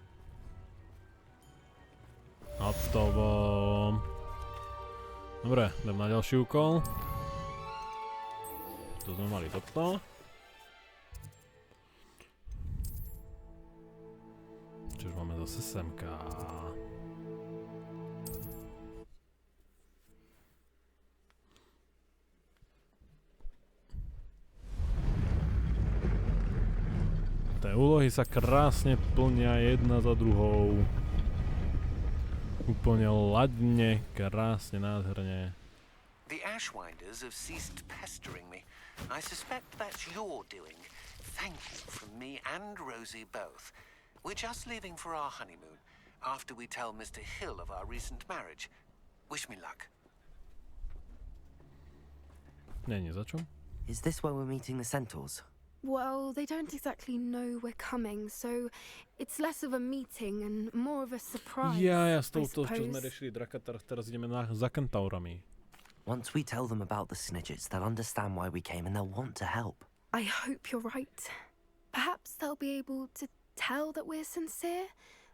Hotovo. Dobre, idem na ďalší úkol. Tu sme mali toto. Čiže máme zase semka. Tie úlohy sa krásne plnia jedna za druhou. Úplne ladne, krásne, nádherne. The Ashwinders have ceased pestering me. I suspect that's your doing. Thank you from me and Rosie both. We're just leaving for our honeymoon after we tell Mr. Hill of our recent marriage. Wish me luck. Nie za čo? Is this where we're meeting the centaurs? Well, they don't exactly know we're coming, so it's less of a meeting and more of a surprise. Ja s touto, čo sme riešili draka, teraz ideme za kentaurami. Once we tell them about the snidgets, they'll understand why we came and they'll want to help. I hope you're right. Perhaps they'll be able to tell that we're sincere.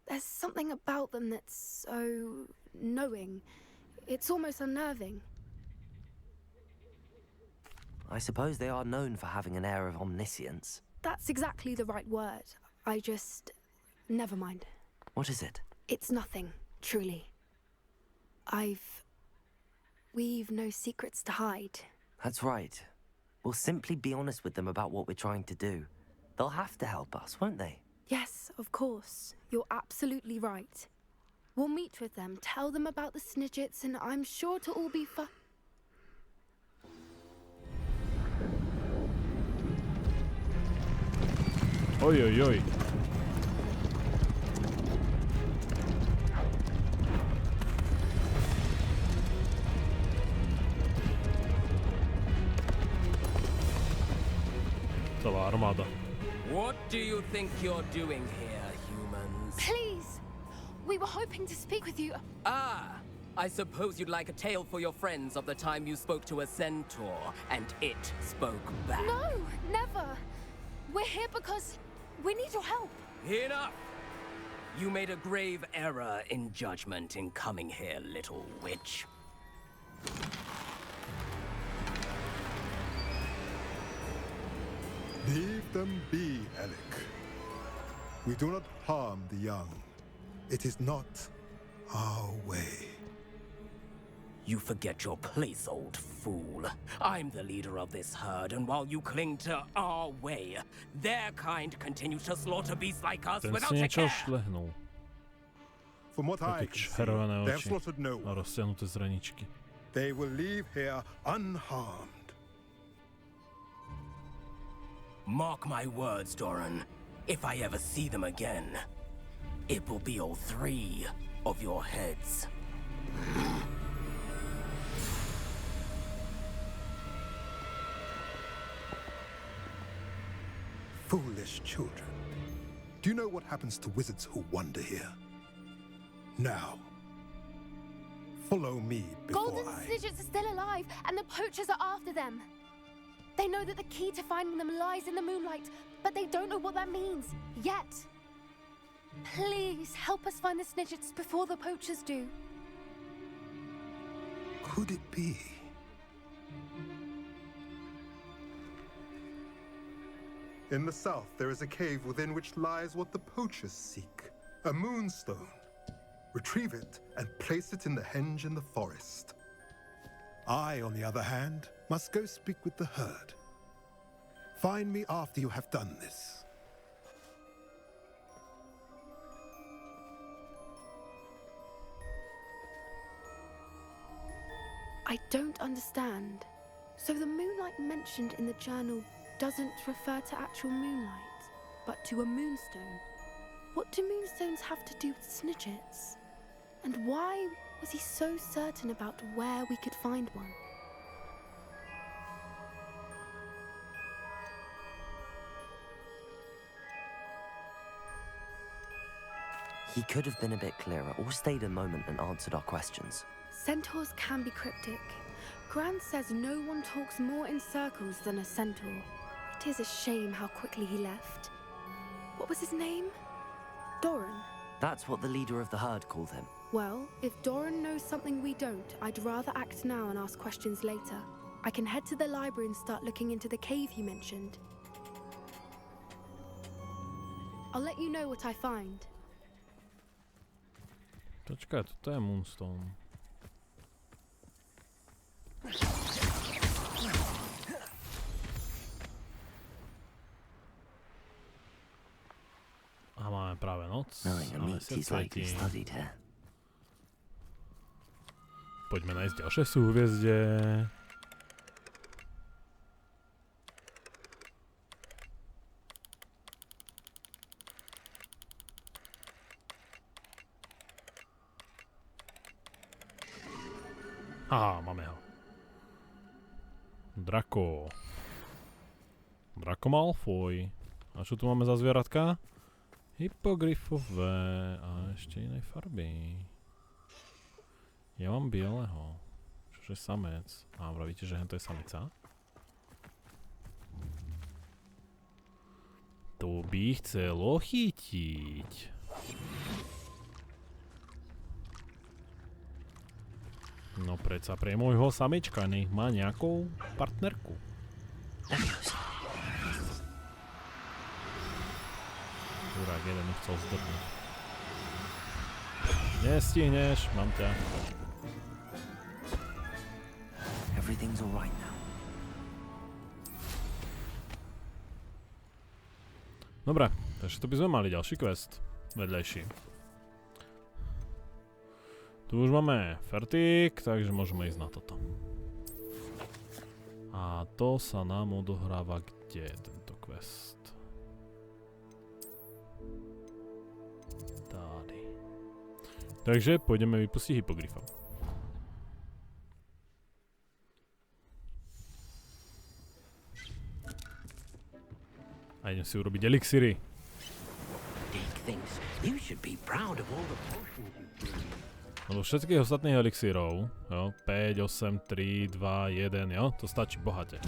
There's something about them that's so knowing. It's almost unnerving. I suppose they are known for having an air of omniscience. That's exactly the right word. I just... never mind. What is it? It's nothing, truly. We've no secrets to hide. That's right. We'll simply be honest with them about what we're trying to do. They'll have to help us, won't they? Yes, of course. You're absolutely right. We'll meet with them, tell them about the snidgets, and I'm sure to all be Oj, oj, oj. Celá armáda. What do you think you're doing here, humans? Please! We were hoping to speak with you. Ah! I suppose you'd like a tale for your friends of the time you spoke to a centaur, and it spoke back. No, never! We're here because we need your help. Enough! You made a grave error in judgment in coming here, little witch. Leave them be, Alec. We do not harm the young. It is not our way. You forget your place, old fool. I'm the leader of this herd, and while you cling to our way, their kind continue to slaughter beasts like us without a care. From what I can see, they have slaughtered no one. They will leave here unharmed. Mark my words, Doran. If I ever see them again, it will be all 3 of your heads. Foolish children. Do you know what happens to wizards who wander here? Now, follow me before Golden Snidgets are still alive, and the poachers are after them. They know that the key to finding them lies in the moonlight, but they don't know what that means, yet. Please, help us find the Snidgets before the poachers do. Could it be? In the south, there is a cave within which lies what the poachers seek. A moonstone. Retrieve it and place it in the henge in the forest. I, on the other hand, must go speak with the herd. Find me after you have done this. I don't understand. So the moonlight mentioned in the journal doesn't refer to actual moonlight, but to a moonstone. What do moonstones have to do with Snidgets? And why was he so certain about where we could find one? He could have been a bit clearer, or stayed a moment and answered our questions. Centaurs can be cryptic. Gran says no one talks more in circles than a centaur. It is a shame how quickly he left. What was his name? Doran? That's what the leader of the herd called him. Well, if Doran knows something we don't, I'd rather act now and ask questions later. I can head to the library and start looking into the cave you mentioned. I'll let you know what I find. Počkaj, toto je Moonstone. A máme práve noc. Poďme nájsť ďalšie súhviezdie. Aha, máme ho. Drako. Drako Malfoy. A čo tu máme za zvieratka? Hypogryfové a ešte inej farby. Ja mám bieleho. Čože samec. A vravíte, že hento je samica? To by chcelo chytiť. No predsa pre môjho samečka nech má nejakú partnerku. Chudák, jeden mi chcel zdrhnúť. Nestihneš, mám ťa. Everything's all right now. Dobre, takže to by sme mali ďalší quest. Vedľajší. Tu už máme fertík, takže môžeme ísť na toto. A to sa nám odohráva kde, tento quest? Tady. Takže pôjdeme vypustiť hypogryfa. A idem si urobiť elixíry. Lebo všetkých ostatných elixírov, jo, 5, 8, 3, 2, 1, jo, to stačí bohate.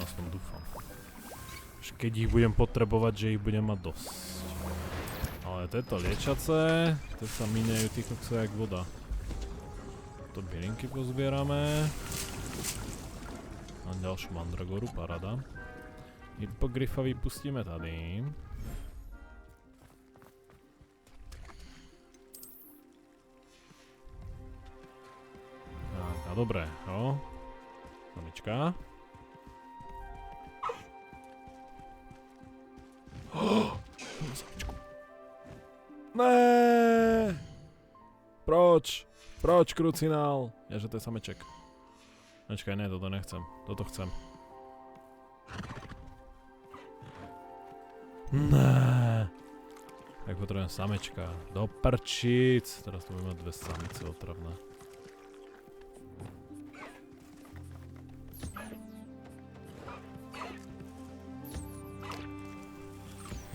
Aspoň dúfam. Keď ich budem potrebovať, že ich budem mať dosť. Ale tieto liečace, to sa minejú tí kokso jak voda. To bylinky pozbierame. A ďalšiu mandragoru, parada. Hypogryfa vypustíme tady. A dobre, jo. Mamička. Né! Proč? Proč, krucinál? Ježe, to je sameček. Počkaj, ne, toto nechcem. Toto chcem. Né! Tak potrebujem samečka. Do prčíc. Teraz tu budeme mať dve samice otravné.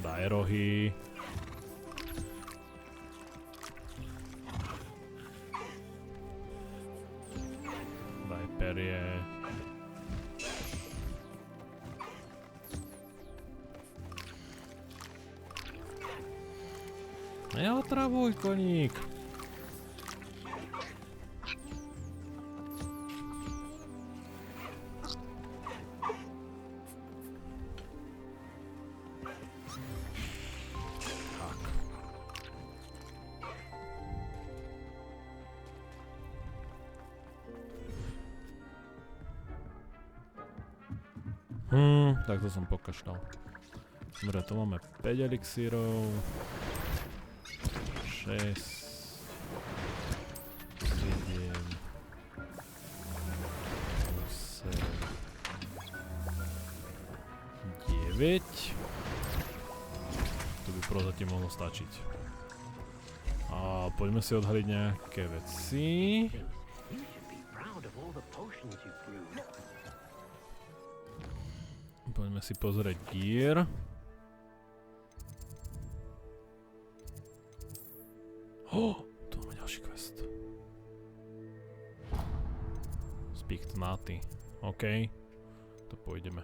Daj rohy. Daj perie. Neotravuj, koník. Tak to som pokašľal. Dobre, tu máme 5 elixírov. 6. 7. 8. 9. To by prozatím mohlo stačiť. A poďme si odhaliť nejaké veci. Poďme si pozrieť gear. Tu máme ďalší quest. Speak to Naty. OK. To pôjdeme.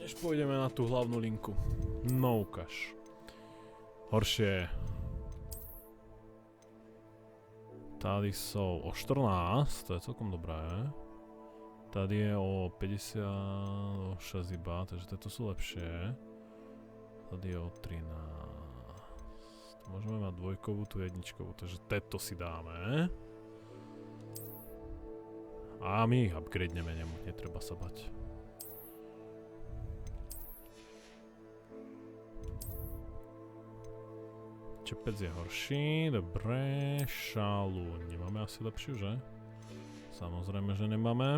Než pôjdeme na tú hlavnú linku. No ukáž. Horšie. Tady sú o 14, to je celkom dobré. Tady je o 56 iba, takže tieto sú lepšie. Tady je o 13. Môžeme mať dvojkovú, tu jedničkovú, takže tieto si dáme. A my ich upgradeneme, netreba sa bať. Čepec je horší, dobre, šálu nemáme asi lepšiu, že? Samozrejme, že nemáme.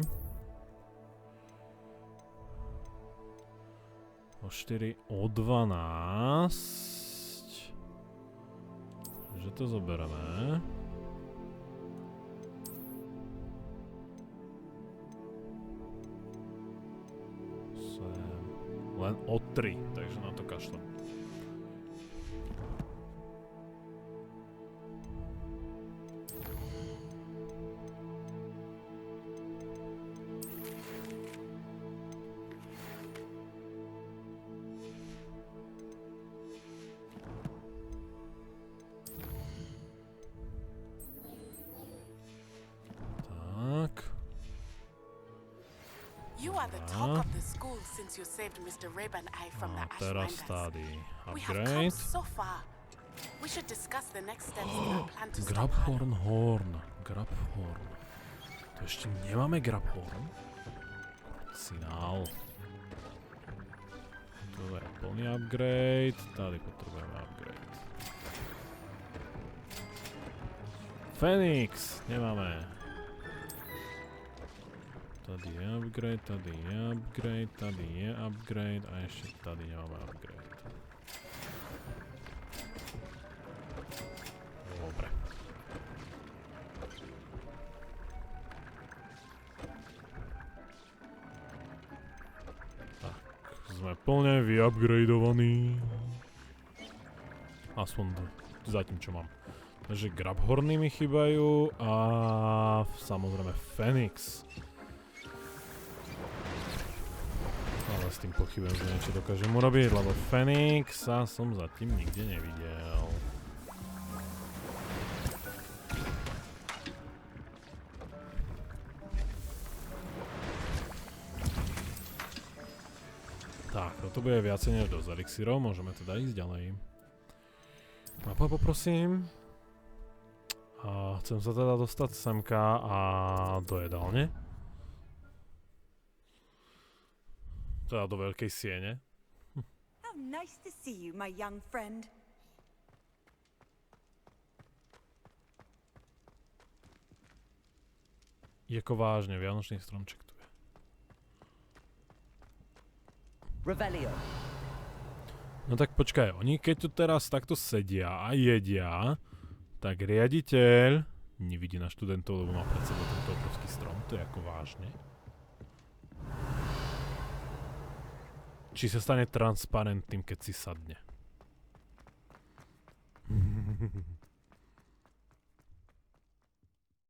O 4, o 12. Že to zoberieme. Len o 3, takže na to kašlem. You saved Mr. Rib and I from the teraz Ashwinders. tady We have come upgrade. so far. We should discuss the next steps in our plan to stop Grabhorn horn. Grabhorn. To ešte nemáme Grabhorn? Signál. To je plný upgrade. Tady potrebujeme upgrade. Phoenix. Nemáme. Tady je upgrade, tady je upgrade, tady je upgrade a ešte tady nemáme upgrade. Dobre. Tak, sme plne vyupgradeovaní. Aspoň zatím čo mám. Takže Grabhorny mi chýbajú a samozrejme Phoenix. Ale s tým pochybujem, že niečo dokážem urobiť, lebo Phoenixa som zatím nikde nevidel. Tak, toto bude viacej než dosť elixírov, môžeme teda ísť ďalej. Mapa poprosím. A chcem sa teda dostať semka a do jedálne. Teda do veľkej siene. How nice to see you, my young friend. Jako vážne, vianočný stromček tu je. Revelio. No tak počkaj, oni keď tu teraz takto sedia a jedia, tak riaditeľ nevidí na študentov, lebo má pred sebou tento obrovský strom, to je ako vážne. Či sa stane transparentným, keď si sadne.